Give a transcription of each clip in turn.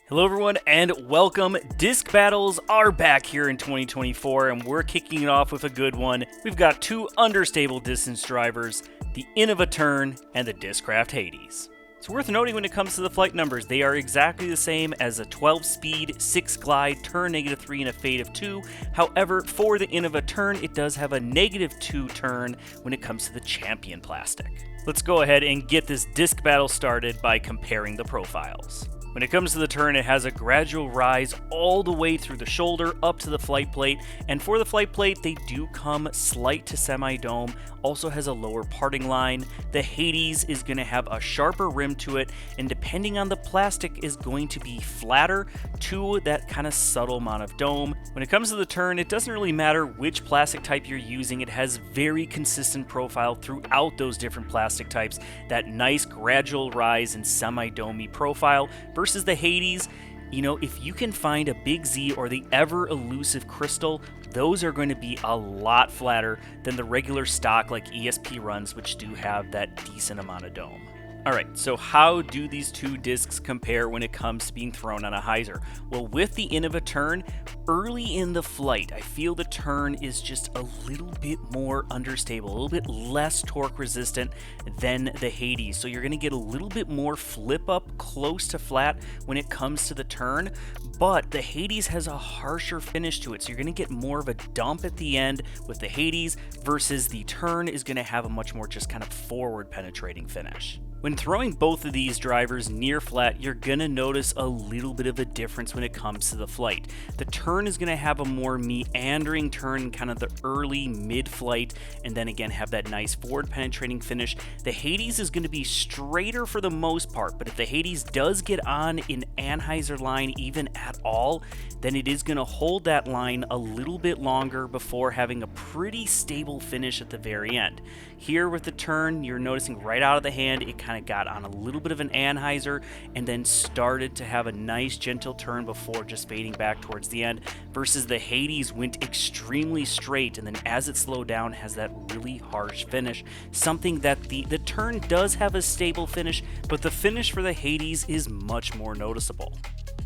Hello everyone and welcome. Disc battles are back here in 2024 and we're kicking it off with a good one. We've got two understable distance drivers, the Innova TERN and the Discraft Hades. It's worth noting when it comes to the flight numbers, they are exactly the same as a 12-speed, 6-glide, turn -3 and a fade of 2. However, for the Innova TERN, it does have a -2 turn when it comes to the champion plastic. Let's go ahead and get this disc battle started by comparing the profiles. When it comes to the TERN, it has a gradual rise all the way through the shoulder up to the flight plate, and for the flight plate, they do come slight to semi-dome, also has a lower parting line. The Hades is going to have a sharper rim to it, and depending on the plastic is going to be flatter to that kind of subtle amount of dome. When it comes to the TERN, it doesn't really matter which plastic type you're using, it has very consistent profile throughout those different plastic types, that nice gradual rise and semi-domey profile. Versus the Hades, you know, if you can find a Big Z or the ever elusive crystal, those are going to be a lot flatter than the regular stock like ESP runs, which do have that decent amount of dome. Alright, so how do these two discs compare when it comes to being thrown on a hyzer? Well, with the Innova TERN, early in the flight, I feel the TERN is just a little bit more understable, a little bit less torque resistant than the Hades. So you're going to get a little bit more flip up close to flat when it comes to the TERN, but the Hades has a harsher finish to it. So you're going to get more of a dump at the end with the Hades versus the TERN is going to have a much more just kind of forward penetrating finish. When throwing both of these drivers near flat, you're going to notice a little bit of a difference when it comes to the flight. The TERN is going to have a more meandering turn in kind of the early mid-flight, and then again have that nice forward penetrating finish. The Hades is going to be straighter for the most part, but if the Hades does get on an anhyzer line even at all, then it is going to hold that line a little bit longer before having a pretty stable finish at the very end. Here with the TERN, you're noticing right out of the hand, it kind of got on a little bit of an anhyzer and then started to have a nice gentle turn before just fading back towards the end, versus the Hades went extremely straight and then as it slowed down has that really harsh finish. Something that the TERN does have a stable finish, but the finish for the Hades is much more noticeable.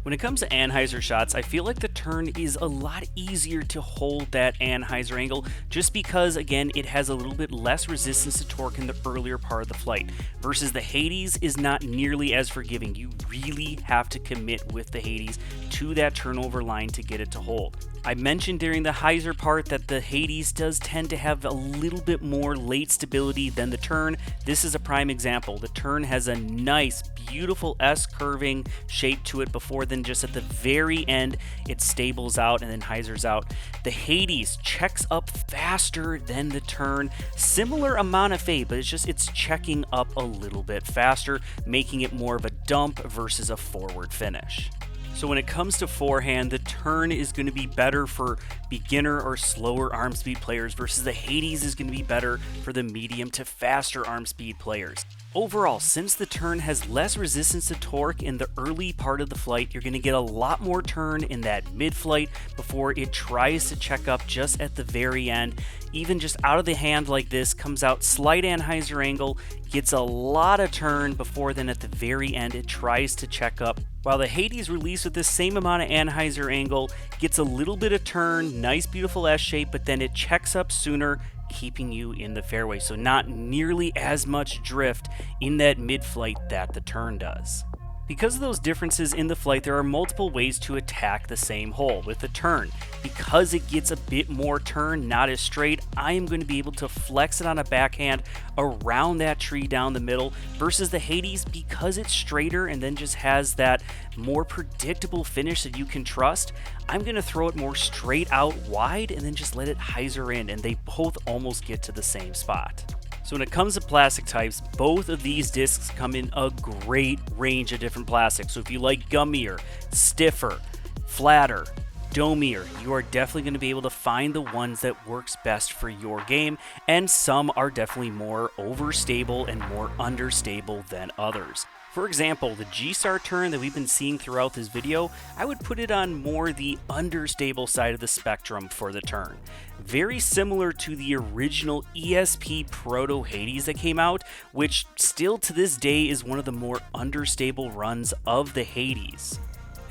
When it comes to anhyzer shots, I feel like the TERN is a lot easier to hold that anhyzer angle just because, again, it has a little bit less resistance to torque in the earlier part of the flight, versus the Hades is not nearly as forgiving. You really have to commit with the Hades to that turnover line to get it to hold. I mentioned during the hyzer part that the Hades does tend to have a little bit more late stability than the TERN. This is a prime example. The TERN has a nice, beautiful S-curving shape to it before then just at the very end it stables out and then hyzers out. The Hades checks up faster than the TERN. Similar amount of fade, but it's checking up a little bit faster, making it more of a dump versus a forward finish. So when it comes to forehand, the TERN is going to be better for beginner or slower arm speed players versus the Hades is going to be better for the medium to faster arm speed players. Overall, since the TERN has less resistance to torque in the early part of the flight, you're going to get a lot more turn in that mid-flight before it tries to check up just at the very end. Even just out of the hand like this, comes out slight anhyzer angle, gets a lot of turn before then at the very end it tries to check up. While the Hades released with the same amount of anhyzer angle, gets a little bit of turn, nice beautiful S shape, but then it checks up sooner, keeping you in the fairway, so not nearly as much drift in that mid-flight that the TERN does. Because of those differences in the flight, there are multiple ways to attack the same hole. With the TERN, because it gets a bit more turn, not as straight, I am going to be able to flex it on a backhand around that tree down the middle, versus the Hades, because it's straighter and then just has that more predictable finish that you can trust, I'm going to throw it more straight out wide and then just let it hyzer in, and they both almost get to the same spot. So when it comes to plastic types, both of these discs come in a great range of different plastics. So if you like gummier, stiffer, flatter, domier, you are definitely going to be able to find the ones that works best for your game, and some are definitely more overstable and more understable than others. For example, the G-Star TERN that we've been seeing throughout this video, I would put it on more the understable side of the spectrum for the TERN. Very similar to the original ESP Proto Hades that came out, which still to this day is one of the more understable runs of the Hades.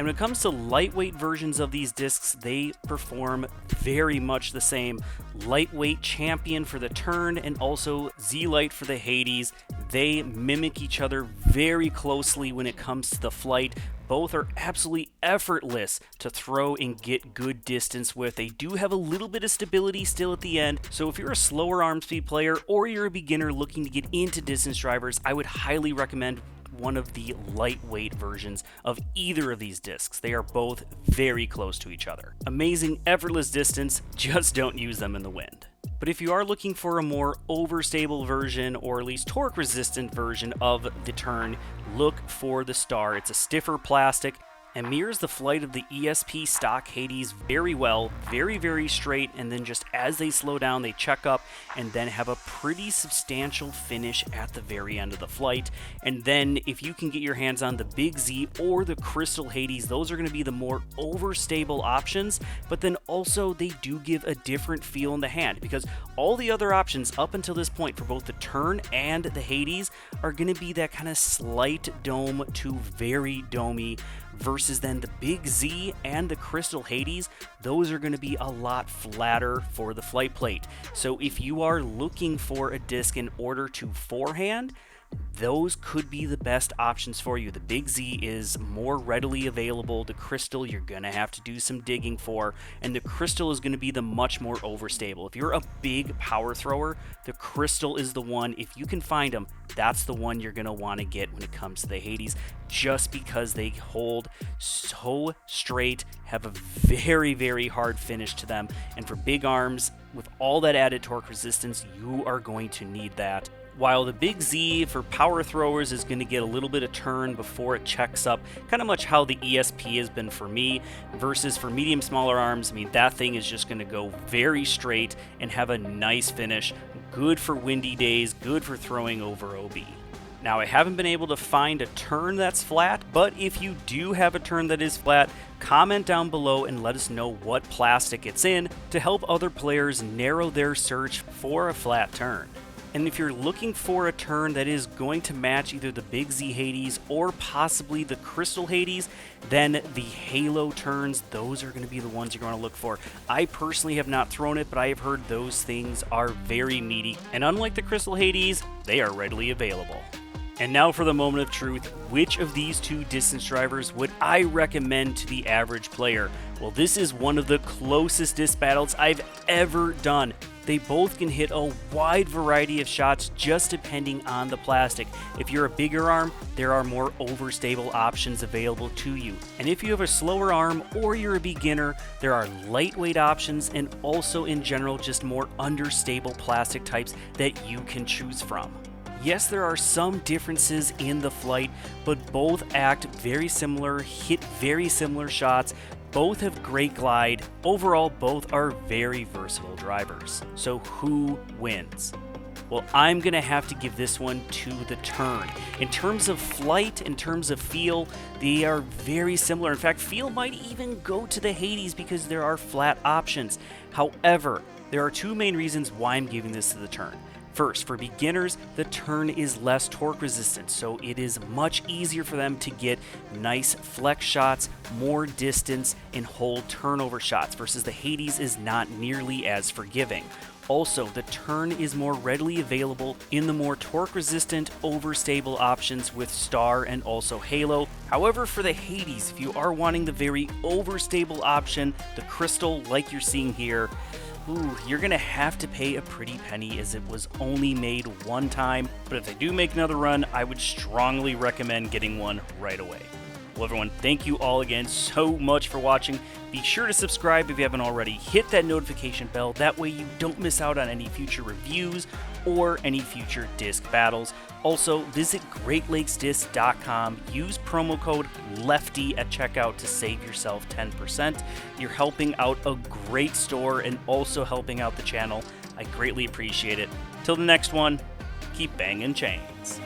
And when it comes to lightweight versions of these discs, they perform very much the same. Lightweight Champion for the Turn and also Z-Lite for the Hades. They mimic each other very closely when it comes to the flight. Both are absolutely effortless to throw and get good distance with. They do have a little bit of stability still at the end, so if you're a slower arm speed player or you're a beginner looking to get into distance drivers, I would highly recommend one of the lightweight versions of either of these discs. They are both very close to each other. Amazing effortless distance, just don't use them in the wind. But if you are looking for a more overstable version, or at least torque resistant version of the Turn, look for the Star. It's a stiffer plastic and mirrors the flight of the ESP stock Hades very well, very straight, and then just as they slow down they check up and then have a pretty substantial finish at the very end of the flight. And then if you can get your hands on the Big Z or the Crystal Hades, those are going to be the more overstable options, but then also they do give a different feel in the hand, because all the other options up until this point for both the Turn and the Hades are going to be that kind of slight dome to very domey, versus then the Big Z and the Crystal Hades, those are going to be a lot flatter for the flight plate. So if you are looking for a disc in order to forehand, those could be the best options for you. The Big Z is more readily available. The Crystal you're going to have to do some digging for, and the Crystal is going to be the much more overstable. If you're a big power thrower, the Crystal is the one. If you can find them, that's the one you're going to want to get when it comes to the Hades, just because they hold so straight, have a very hard finish to them, and for big arms with all that added torque resistance, you are going to need that. While the Big Z for power throwers is going to get a little bit of turn before it checks up, kind of much how the ESP has been for me, versus for medium smaller arms, I mean, that thing is just going to go very straight and have a nice finish. Good for windy days, good for throwing over OB. Now, I haven't been able to find a Turn that's flat, but if you do have a Turn that is flat, comment down below and let us know what plastic it's in to help other players narrow their search for a flat Turn. And if you're looking for a Turn that is going to match either the Big Z Hades or possibly the Crystal Hades, then the Halo Turns, those are going to be the ones you're going to look for. I personally have not thrown it, but I have heard those things are very meaty, and unlike the Crystal Hades, they are readily available. And now for the moment of truth, which of these two distance drivers would I recommend to the average player? Well, this is one of the closest disc battles I've ever done. They both can hit a wide variety of shots just depending on the plastic. If you're a bigger arm, there are more overstable options available to you. And if you have a slower arm or you're a beginner, there are lightweight options and also in general just more understable plastic types that you can choose from. Yes, there are some differences in the flight, but both act very similar, hit very similar shots. Both have great glide. Overall, both are very versatile drivers. So who wins? Well, I'm going to have to give this one to the Turn. In terms of flight, in terms of feel, they are very similar. In fact, feel might even go to the Hades because there are flat options. However, there are two main reasons why I'm giving this to the Turn. First, for beginners, the Turn is less torque resistant, so it is much easier for them to get nice flex shots, more distance, and hold turnover shots, versus the Hades is not nearly as forgiving. Also, the Turn is more readily available in the more torque resistant, overstable options with Star and also Halo. However, for the Hades, if you are wanting the very overstable option, the Crystal like you're seeing here, you're going to have to pay a pretty penny as it was only made one time, but if they do make another run, I would strongly recommend getting one right away. Well, everyone, thank you all again so much for watching. Be sure to subscribe if you haven't already. Hit that notification bell. That way you don't miss out on any future reviews or any future disc battles. Also, visit GreatLakesDisc.com. Use promo code LEFTY at checkout to save yourself 10%. You're helping out a great store and also helping out the channel. I greatly appreciate it. Till the next one, keep banging chains.